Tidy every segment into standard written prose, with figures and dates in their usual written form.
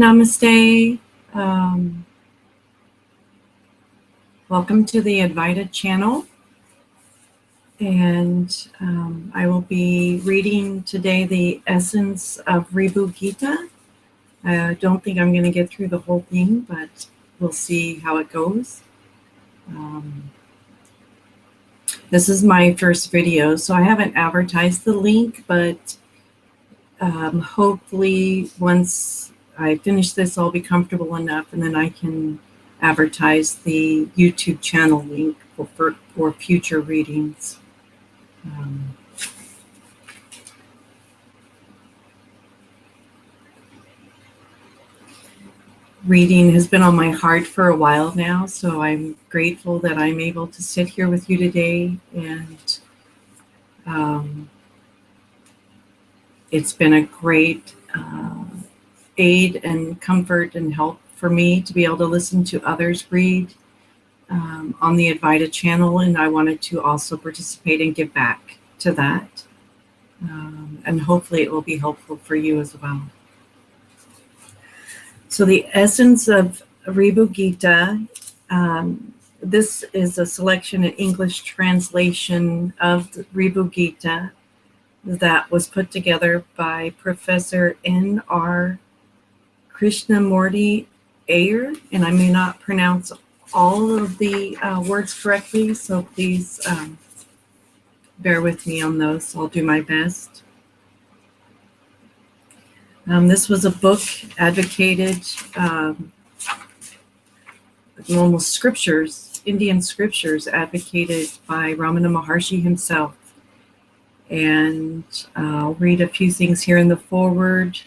Namaste. Welcome to the Untitled channel. And I will be reading today the essence of Ribhu Gita. I don't think I'm going to get through the whole thing, but we'll see how it goes. This is my first video, so I haven't advertised the link, but hopefully once I finish this, I'll be comfortable enough, and then I can advertise the YouTube channel link for future readings. Reading has been on my heart for a while now, so I'm grateful that I'm able to sit here with you today, and it's been a great aid and comfort and help for me to be able to listen to others read on the Untitled channel, and I wanted to also participate and give back to that, and hopefully it will be helpful for you as well. So the essence of Ribhu Gita, this is a selection, an English translation of the Ribhu Gita that was put together by Professor N.R. Krishnamurti Iyer, and I may not pronounce all of the words correctly, so please bear with me on those. I'll do my best. This was a book advocated, almost scriptures, Indian scriptures advocated by Ramana Maharshi himself. And I'll read a few things here in the foreword.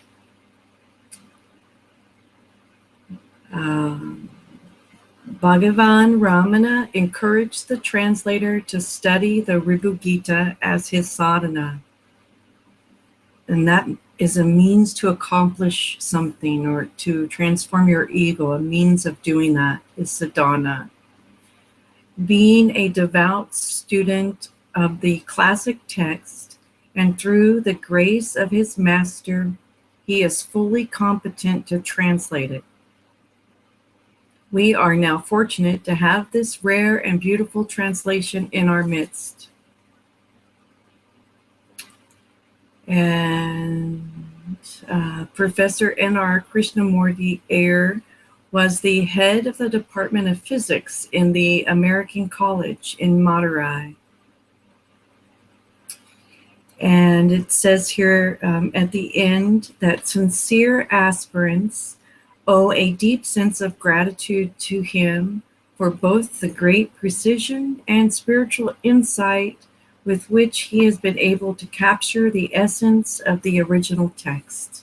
Bhagavan Ramana encouraged the translator to study the Ribhu Gita as his sadhana. And that is a means to accomplish something or to transform your ego. A means of doing that is sadhana. Being a devout student of the classic text, and through the grace of his master, he is fully competent to translate it. We are now fortunate to have this rare and beautiful translation in our midst. And Professor N.R. Krishnamurti Iyer was the head of the Department of Physics in the American College in Madurai. And it says here at the end that sincere aspirants owe a deep sense of gratitude to him for both the great precision and spiritual insight with which he has been able to capture the essence of the original text.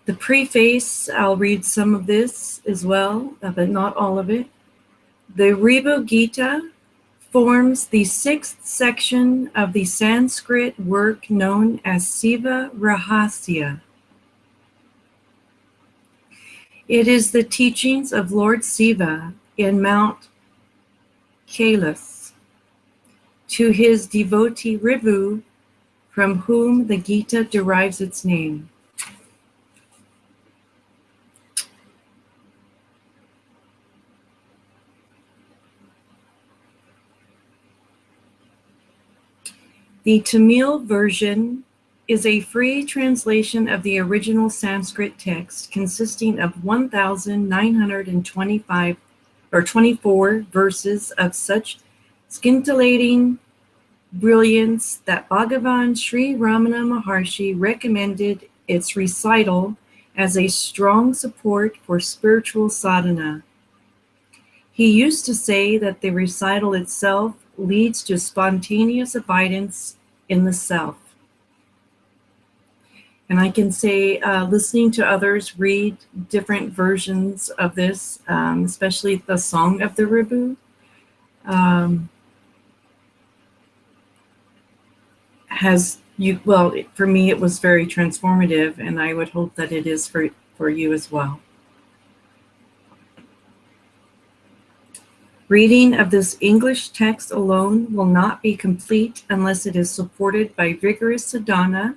The preface, I'll read some of this as well, but not all of it. The Ribhu Gita forms the sixth section of the Sanskrit work known as Siva Rahasya. It is the teachings of Lord Siva in Mount Kailas to his devotee Ribhu, from whom the Gita derives its name. The Tamil version is a free translation of the original Sanskrit text, consisting of 1,925 or 24 verses of such scintillating brilliance that Bhagavan Sri Ramana Maharshi recommended its recital as a strong support for spiritual sadhana. He used to say that the recital itself leads to spontaneous abidance in the self. And I can say, listening to others read different versions of this, especially the Song of the Ribhu, has Well, for me, it was very transformative, and I would hope that it is for you as well. Reading of this English text alone will not be complete unless it is supported by vigorous sadhana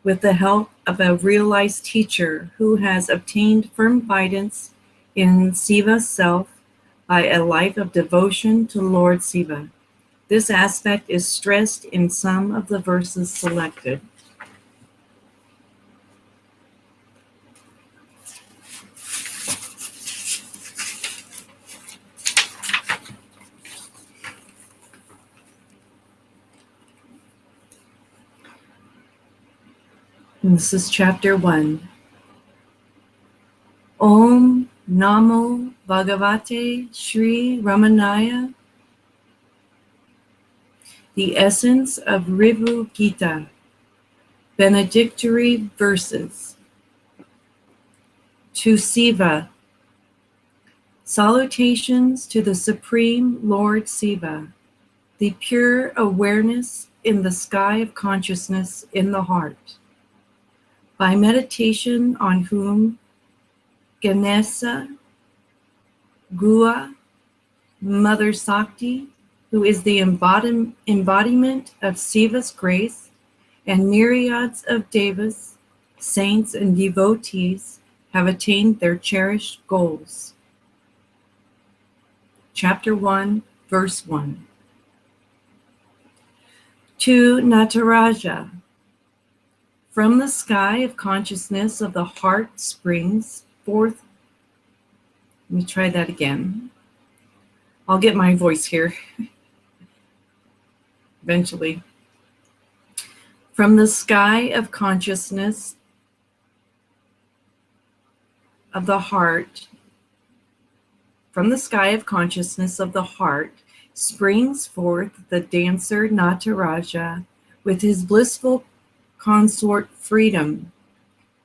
with the help of a realized teacher who has obtained firm guidance in Siva's self by a life of devotion to Lord Siva. This aspect is stressed in some of the verses selected. And this is chapter 1. Om Namo Bhagavate Sri Ramanaya. The essence of Ribhu Gita. Benedictory verses. To Siva. Salutations to the Supreme Lord Siva, the pure awareness in the sky of consciousness in the heart. By meditation on whom Ganesha, Gua, Mother Sakti, who is the embodiment of Siva's grace, and myriads of devas, saints, and devotees have attained their cherished goals. Chapter 1, verse 1. To Nataraja. From the sky of consciousness of the heart springs forth. Let me try that again. I'll get my voice here eventually. From the sky of consciousness of the heart, from the sky of consciousness of the heart springs forth the dancer Nataraja with his blissful consort freedom,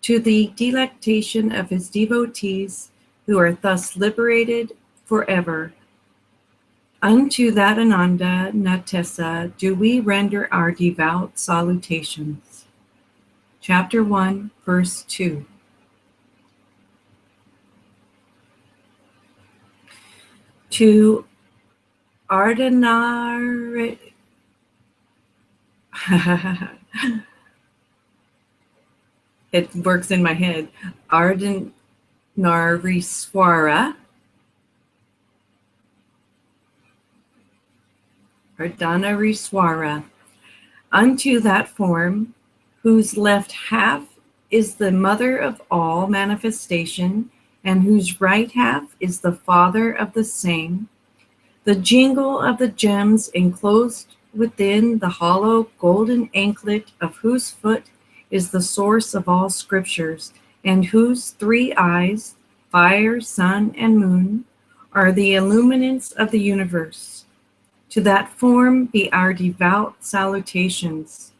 to the delectation of his devotees who are thus liberated forever. Unto that Ananda Natesa do we render our devout salutations. Chapter 1, verse 2. To Ardhanari... It works in my head. Ardhanariswara. Ardhanariswara. Unto that form, whose left half is the mother of all manifestation, and whose right half is the father of the same, the jingle of the gems enclosed within the hollow golden anklet of whose foot is the source of all scriptures, and whose 3 eyes, fire, sun, and moon, are the illuminants of the universe. To that form be our devout salutations.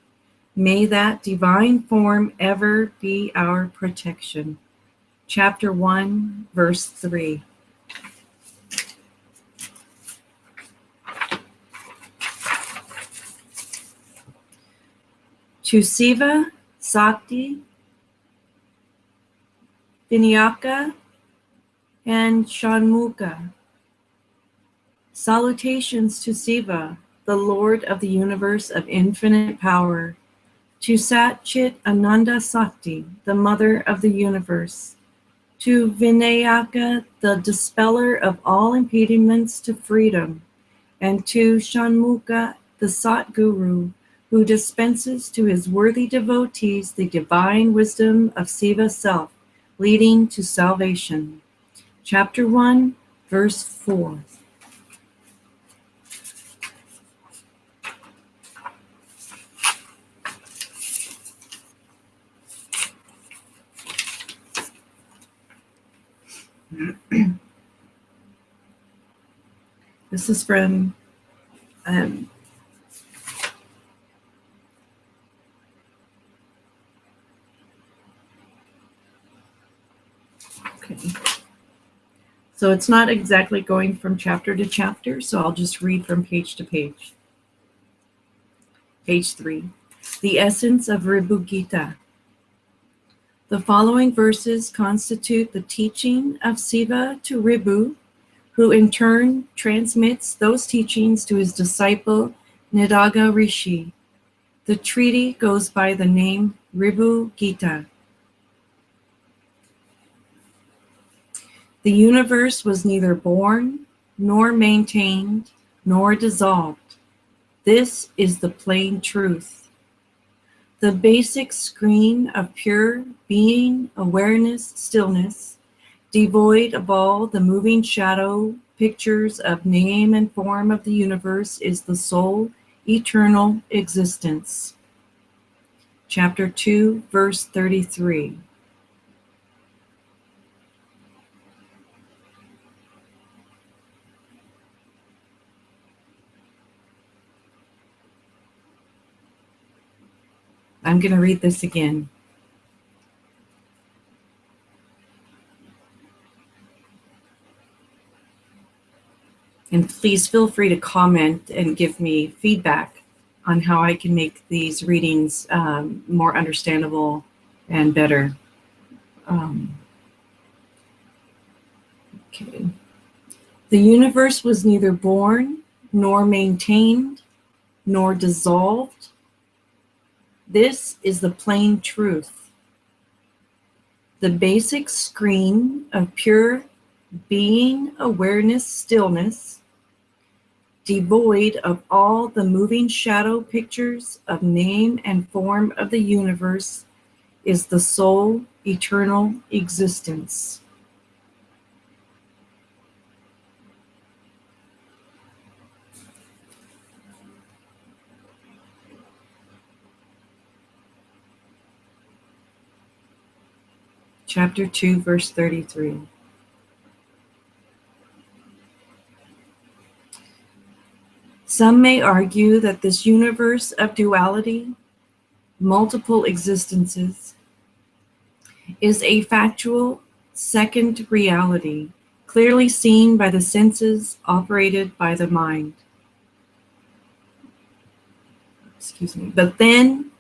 May that divine form ever be our protection. Chapter 1, verse 3. To Siva, Sakti, Vinayaka, and Shanmukha. Salutations to Siva, the Lord of the universe of infinite power. To Sat Chit Ananda Sakti, the mother of the universe. To Vinayaka, the dispeller of all impediments to freedom. And to Shanmukha, the Sat Guru, who dispenses to his worthy devotees the divine wisdom of Siva's self, leading to salvation. Chapter 1, verse 4. This is from so it's not exactly going from chapter to chapter, so I'll just read from page to page. Page 3. The essence of Ribhu Gita. The following verses constitute the teaching of Siva to Ribhu, who in turn transmits those teachings to his disciple Nidaga Rishi. The treaty goes by the name Ribhu Gita. The universe was neither born, nor maintained, nor dissolved. This is the plain truth. The basic screen of pure being, awareness, stillness, devoid of all the moving shadow pictures of name and form of the universe, is the sole eternal existence. Chapter 2, verse 33. I'm going to read this again. And please feel free to comment and give me feedback on how I can make these readings more understandable and better. Okay. The universe was neither born, nor maintained, nor dissolved. This is the plain truth. The basic screen of pure being, awareness, stillness, devoid of all the moving shadow pictures of name and form of the universe, is the sole eternal existence. Chapter 2, verse 33. Some may argue that this universe of duality, multiple existences, is a factual second reality, clearly seen by the senses, operated by the mind. Excuse me. But then,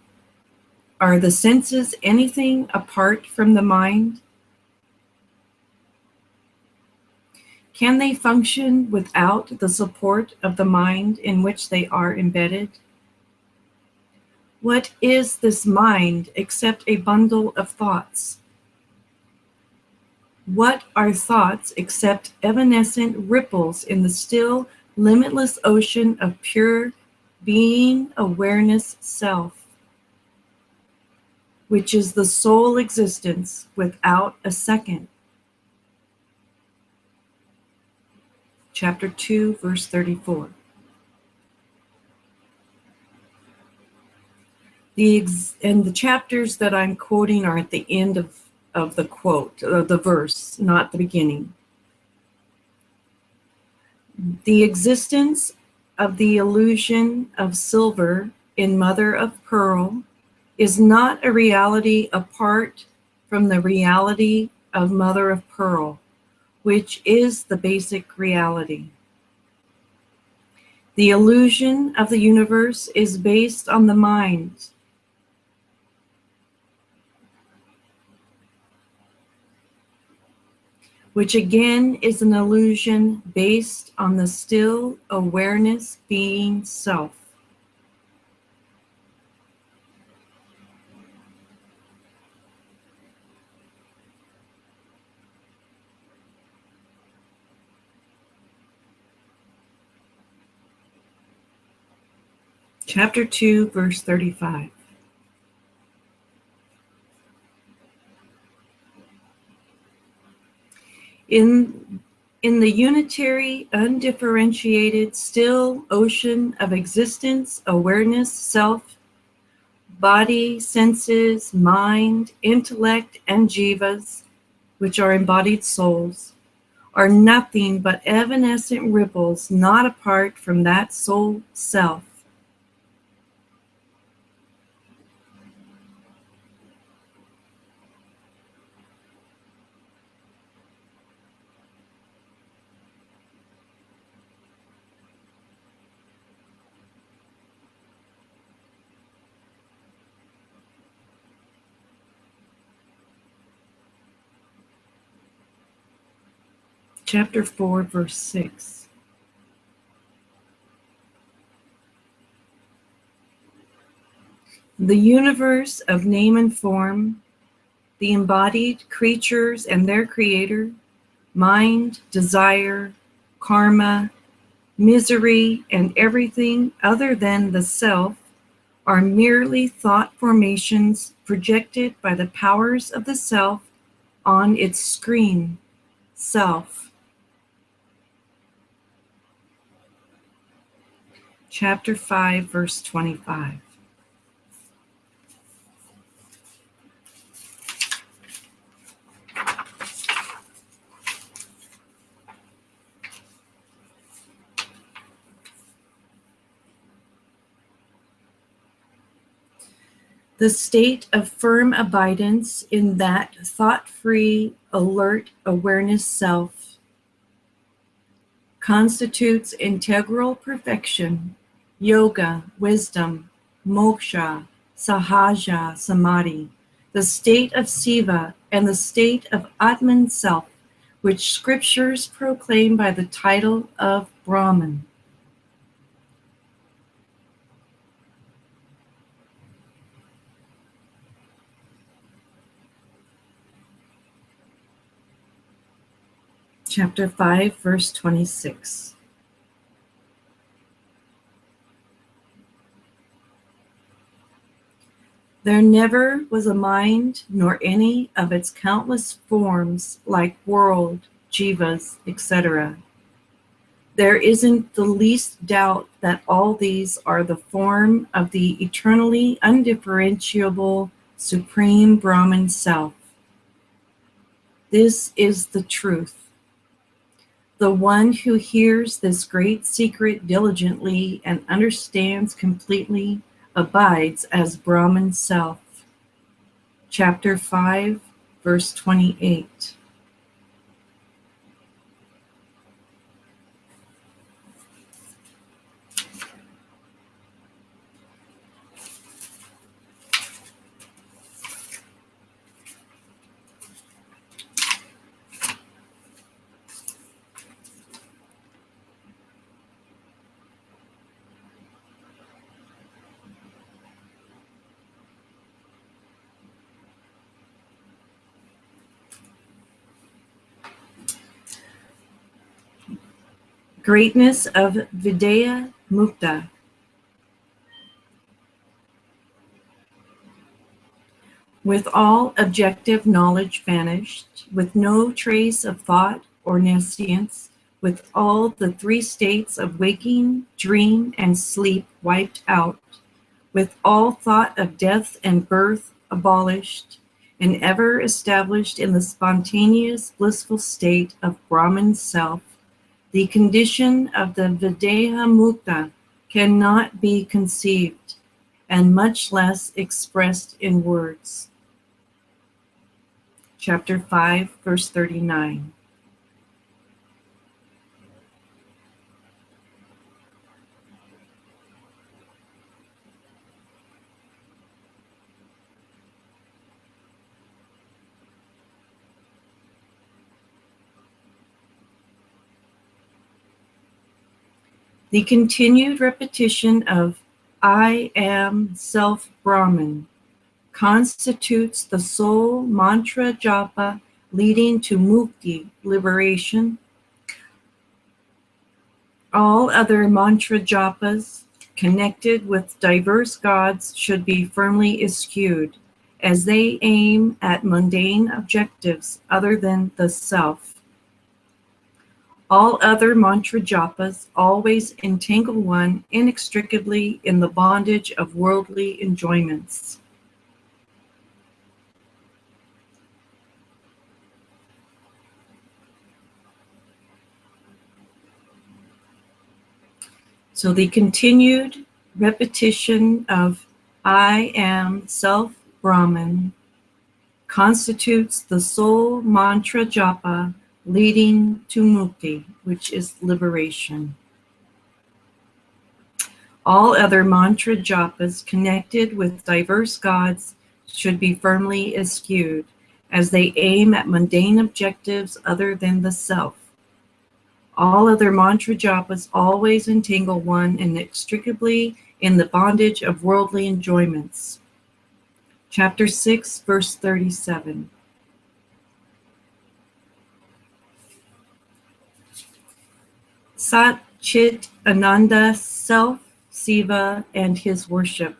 are the senses anything apart from the mind? Can they function without the support of the mind in which they are embedded? What is this mind except a bundle of thoughts? What are thoughts except evanescent ripples in the still, limitless ocean of pure being, awareness, self, which is the sole existence without a second? Chapter 2, verse 34. And the chapters that I'm quoting are at the end of the quote, the verse, not the beginning. The existence of the illusion of silver in mother of pearl is not a reality apart from the reality of mother of pearl, which is the basic reality. The illusion of the universe is based on the mind, which again is an illusion based on the still awareness being self. Chapter 2, verse 35. In the unitary, undifferentiated, still ocean of existence, awareness, self, body, senses, mind, intellect, and jivas, which are embodied souls, are nothing but evanescent ripples not apart from that soul self. Chapter 4, verse 6. The universe of name and form, the embodied creatures and their creator, mind, desire, karma, misery, and everything other than the self are merely thought formations projected by the powers of the self on its screen, self. Chapter 5, verse 25. The state of firm abidance in that thought-free, alert awareness self constitutes integral perfection, yoga, wisdom, moksha, sahaja, samadhi, the state of Siva, and the state of Atman self, which scriptures proclaim by the title of Brahman. Chapter 5, verse 26. There never was a mind, nor any of its countless forms like world, jivas, etc. There isn't the least doubt that all these are the form of the eternally undifferentiable Supreme Brahman Self. This is the truth. The one who hears this great secret diligently and understands completely abides as Brahman Self. Chapter 5, verse 28. Greatness of Vidya Mukta. With all objective knowledge vanished, with no trace of thought or nescience, with all the three states of waking, dream, and sleep wiped out, with all thought of death and birth abolished, and ever established in the spontaneous blissful state of Brahman self, the condition of the Videha Mukta cannot be conceived, and much less expressed in words. Chapter 5, verse 39. The continued repetition of I am self-Brahman constitutes the sole mantra japa leading to mukti, liberation. All other mantra japas connected with diverse gods should be firmly eschewed, as they aim at mundane objectives other than the self. All other mantra japas always entangle one inextricably in the bondage of worldly enjoyments. So the continued repetition of I am self-Brahman constitutes the sole mantra japa leading to mukti, which is liberation. All other mantra japas connected with diverse gods should be firmly eschewed, as they aim at mundane objectives other than the self. All other mantra japas always entangle one inextricably in the bondage of worldly enjoyments. Chapter 6, verse 37. Sat Chit Ananda, Self, Siva, and his worship.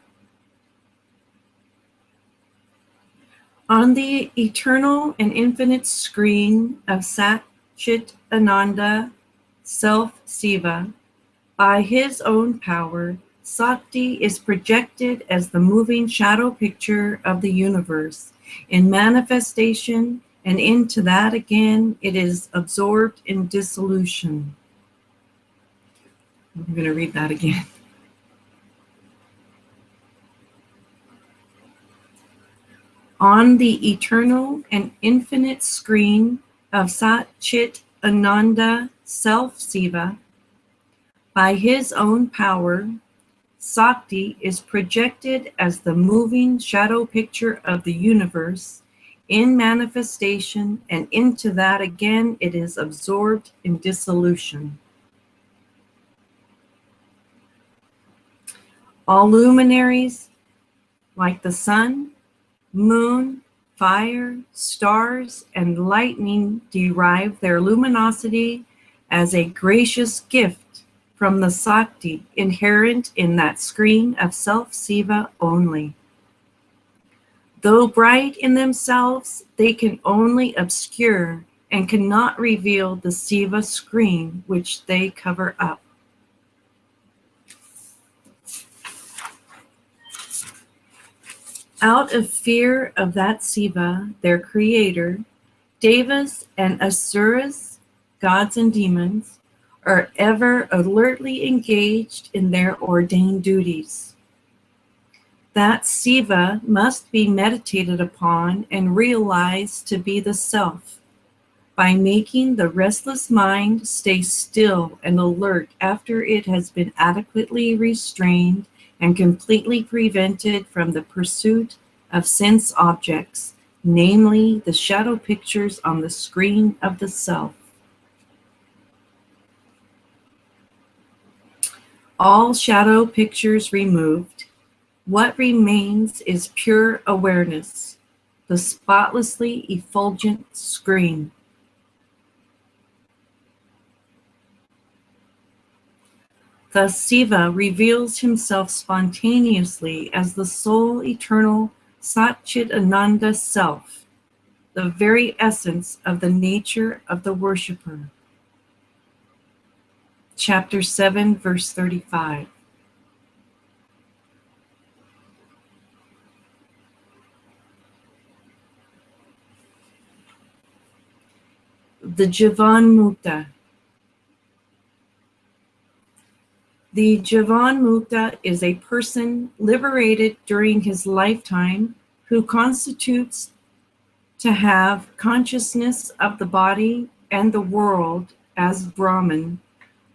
On the eternal and infinite screen of Sat Chit Ananda, Self, Siva, by his own power, Sakti is projected as the moving shadow picture of the universe in manifestation, and into that again it is absorbed in dissolution. I'm going to read that again. On the eternal and infinite screen of Sat Chit Ananda, Self, Siva, by his own power, Sakti is projected as the moving shadow picture of the universe in manifestation, and into that again it is absorbed in dissolution. All luminaries, like the sun, moon, fire, stars, and lightning, derive their luminosity as a gracious gift from the Sakti inherent in that screen of self-Siva only. Though bright in themselves, they can only obscure and cannot reveal the Siva screen which they cover up. Out of fear of that Siva, their creator, Devas and Asuras, gods and demons, are ever alertly engaged in their ordained duties. That Siva must be meditated upon and realized to be the self, by making the restless mind stay still and alert after it has been adequately restrained and completely prevented from the pursuit of sense objects, namely the shadow pictures on the screen of the self. All shadow pictures removed, what remains is pure awareness, the spotlessly effulgent screen. Thus Siva reveals himself spontaneously as the sole eternal Sat Chit Ananda self, the very essence of the nature of the worshipper. Chapter 7, verse 35. The Jivan Mukta. The Jivan Mukta is a person liberated during his lifetime who constitutes to have consciousness of the body and the world as Brahman,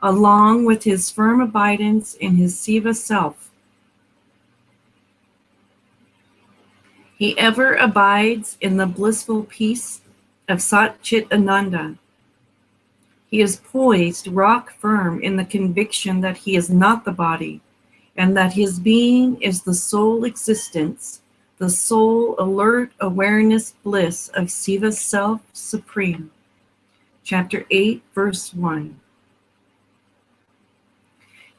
along with his firm abidance in his Siva self. He ever abides in the blissful peace of Sat Chit Ananda. He is poised rock firm in the conviction that he is not the body, and that his being is the sole existence, the sole alert awareness bliss of Siva's self supreme. Chapter 8, verse 1.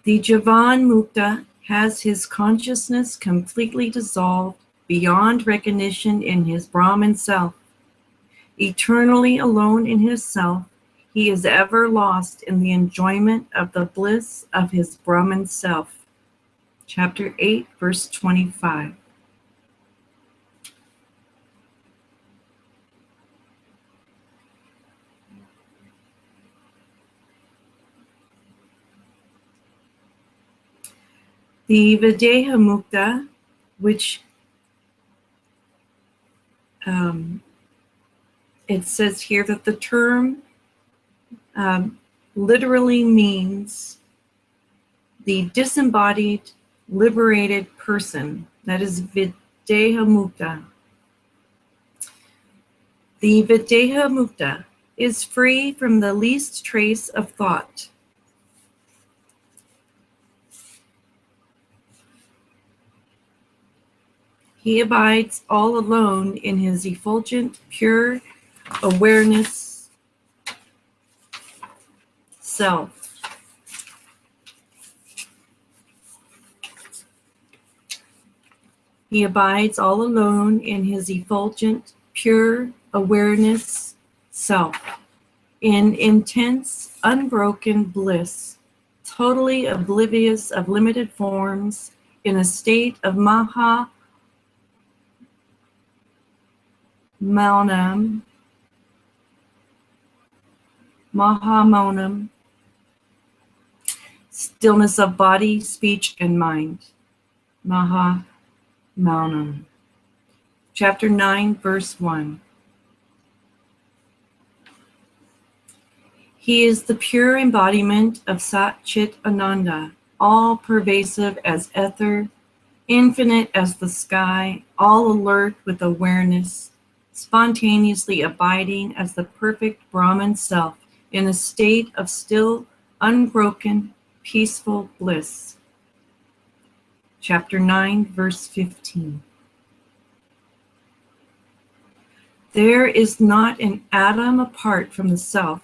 The Jivan Mukta has his consciousness completely dissolved beyond recognition in his Brahman self. Eternally alone in his self, he is ever lost in the enjoyment of the bliss of his Brahman self. Chapter 8, verse 25. The Videha Mukta, which it says here that the term literally means the disembodied, liberated person. That is Videha Mukta. The Videha Mukta is free from the least trace of thought. He abides all alone in his effulgent, pure awareness self. He abides all alone in his effulgent, pure awareness self, in intense, unbroken bliss, totally oblivious of limited forms, in a state of Mahamonam, stillness of body, speech, and mind. Mahamonam. Chapter 9, verse 1. He is the pure embodiment of Sat Chit Ananda, all pervasive as ether, infinite as the sky, all alert with awareness, spontaneously abiding as the perfect Brahman self in a state of still, unbroken, peaceful bliss. Chapter 9, verse 15. There is not an atom apart from the self,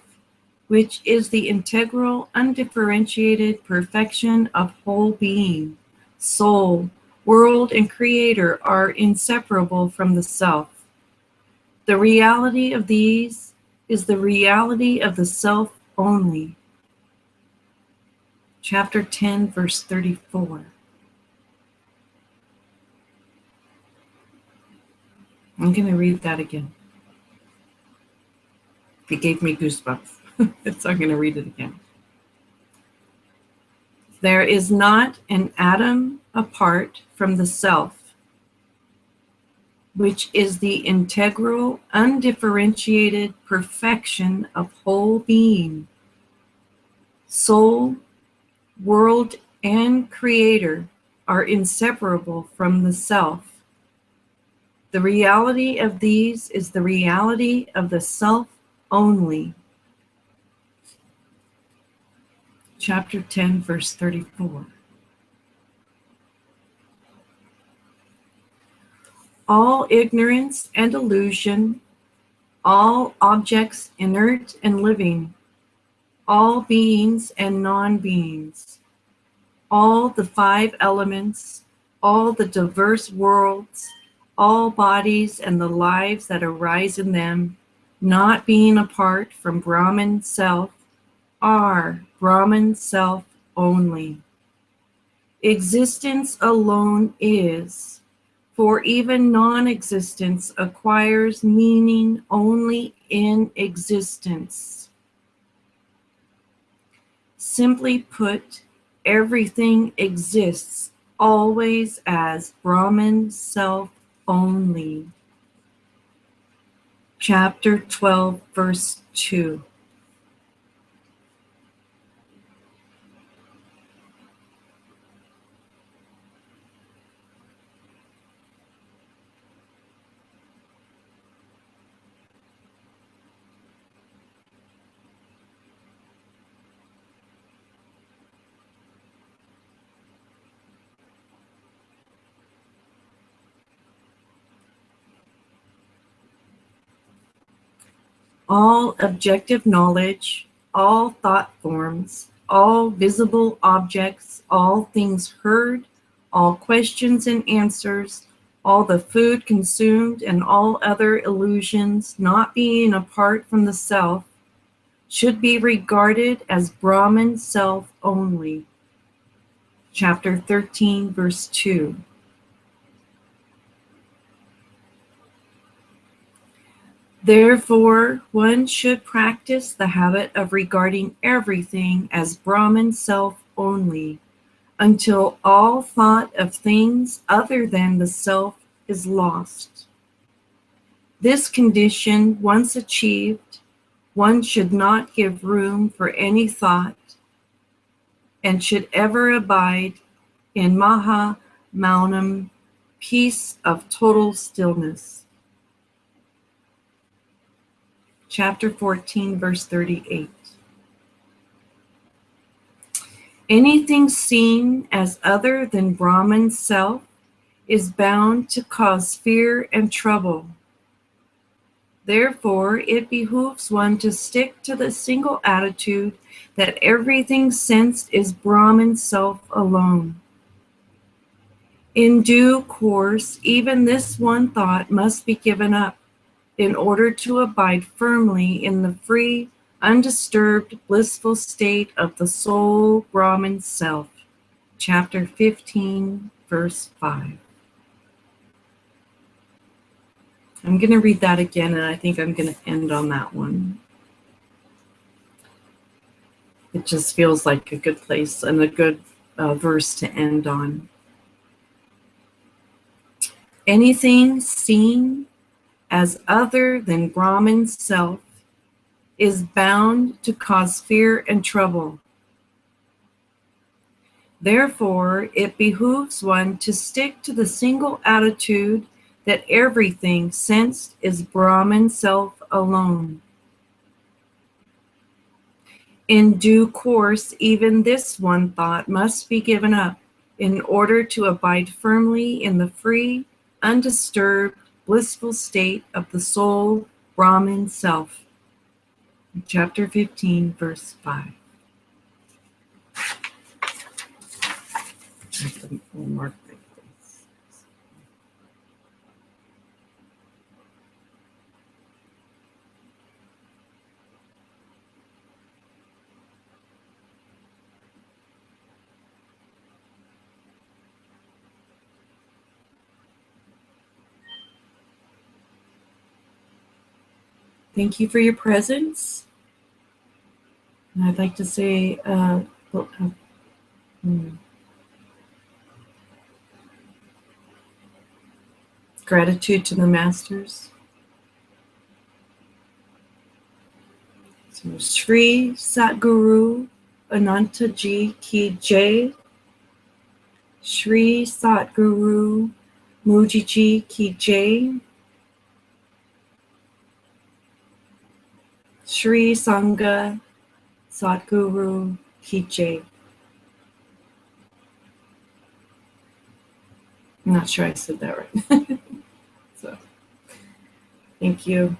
which is the integral, undifferentiated perfection of whole being. Soul, world, and creator are inseparable from the self. The reality of these is the reality of the self only. Chapter 10, verse 34. I'm going to read that again. It gave me goosebumps. So I'm going to read it again. There is not an atom apart from the self, which is the integral, undifferentiated perfection of whole being. Soul, world, and creator are inseparable from the self. The reality of these is the reality of the self only. Chapter 10, verse 34. All ignorance and illusion, all objects inert and living, all beings and non-beings, all the five elements, all the diverse worlds, all bodies and the lives that arise in them, not being apart from Brahman self, are Brahman self only. Existence alone is, for even non-existence acquires meaning only in existence. Simply put, everything exists always as Brahman self only. Chapter 12, verse 2. All objective knowledge, all thought forms, all visible objects, all things heard, all questions and answers, all the food consumed, and all other illusions not being apart from the self, should be regarded as Brahman self only. Chapter 13, verse 2. Therefore, one should practice the habit of regarding everything as Brahman self only, until all thought of things other than the self is lost. This condition once achieved, one should not give room for any thought and should ever abide in Mahamonam, peace of total stillness. chapter 14, verse 38. Anything seen as other than Brahman's self is bound to cause fear and trouble. Therefore, it behooves one to stick to the single attitude that everything sensed is Brahman's self alone. In due course, even this one thought must be given up in order to abide firmly in the free, undisturbed, blissful state of the soul Brahman self. Chapter 15, verse 5. I'm going to read that again, and I think I'm going to end on that one. It just feels like a good place and a good verse to end on. Anything seen as other than Brahman's self is bound to cause fear and trouble. Therefore, it behooves one to stick to the single attitude that everything sensed is Brahman self alone. In due course, even this one thought must be given up in order to abide firmly in the free, undisturbed, blissful state of the soul Brahman self. Chapter 15, verse 5. We'll mark that place. Thank you for your presence. And I'd like to say gratitude to the masters. So Sri Satguru Anantaji Ki Jai. Sri Satguru Mujiji Ki Jai. Sri Sangha Satguru Ki Jai. I'm not sure I said that right. So, thank you.